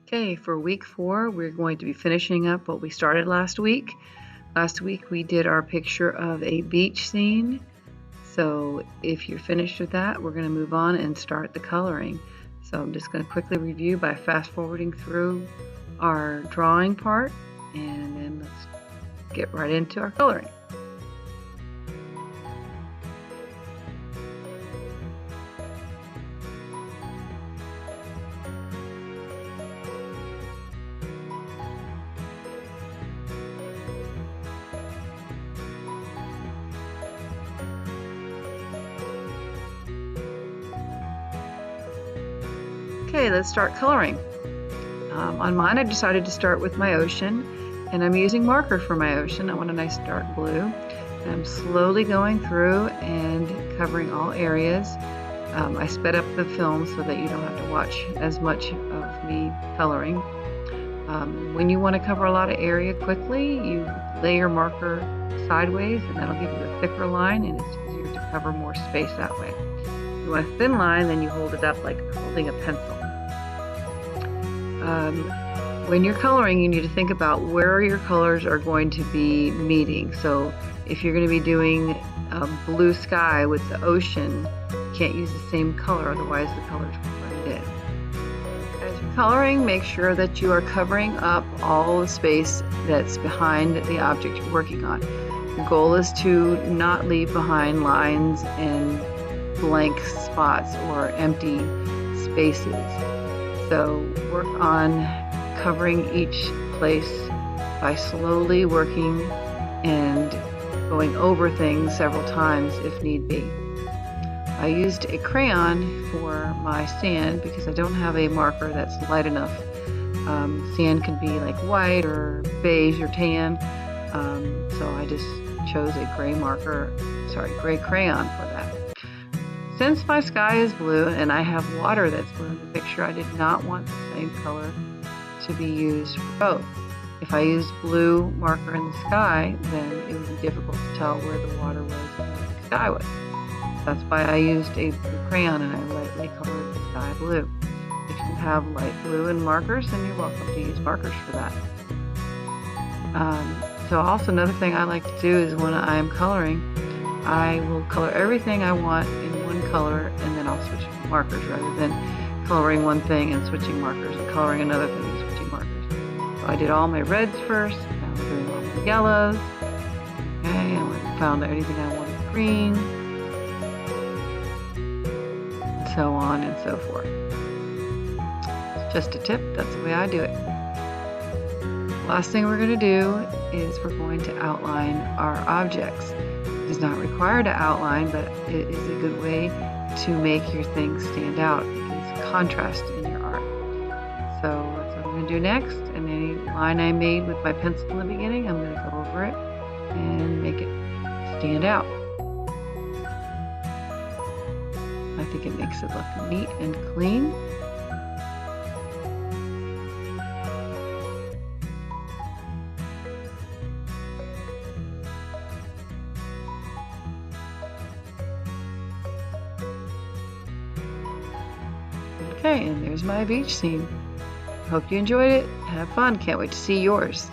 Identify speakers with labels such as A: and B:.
A: Okay, for week 4, we're going to be finishing up what we started last week. Last week we did our picture of a beach scene. So if you're finished with that, we're going to move on and start the coloring. So I'm just going to quickly review by fast forwarding through our drawing part, and then let's get right into our coloring. Okay, let's start coloring. On mine, I decided to start with my ocean, and I'm using marker for my ocean. I want a nice dark blue. And I'm slowly going through and covering all areas. I sped up the film so that you don't have to watch as much of me coloring. When you want to cover a lot of area quickly, you lay your marker sideways, and that'll give you a thicker line, and it's easier to cover more space that way. If you want a thin line, then you hold it up like holding a pencil. When you're coloring, you need to think about where your colors are going to be meeting. So if you're going to be doing a blue sky with the ocean, you can't use the same color, otherwise the colors will blend in. As you're coloring, make sure that you are covering up all the space that's behind the object you're working on. Your goal is to not leave behind lines and blank spots or empty spaces. So work on covering each place by slowly working and going over things several times if need be. I used a crayon for my sand because I don't have a marker that's light enough. Sand can be like white or beige or tan, so I just chose a gray crayon for that. Since my sky is blue and I have water that's blue in the picture, I did not want the same color to be used for both. If I used blue marker in the sky, then it would be difficult to tell where the water was and where the sky was. That's why I used a blue crayon and I lightly colored the sky blue. If you have light blue and markers, then you're welcome to use markers for that. So also another thing I like to do is when I am coloring, I will color everything I want in one color, and then I'll switch markers rather than coloring one thing and switching markers and coloring another thing and switching markers. So I did all my reds first, now I'm doing all my yellows. Okay, and I found anything I wanted green, and so on and so forth. It's just a tip, that's the way I do it. Last thing we're going to do is we're going to outline our objects. It is not required to outline, but it is a good way to make your things stand out. It gives contrast in your art. So that's what I'm going to do next. And any line I made with my pencil in the beginning, I'm going to go over it and make it stand out. I think it makes it look neat and clean. Okay, and there's my beach scene. Hope you enjoyed it. Have fun. Can't wait to see yours.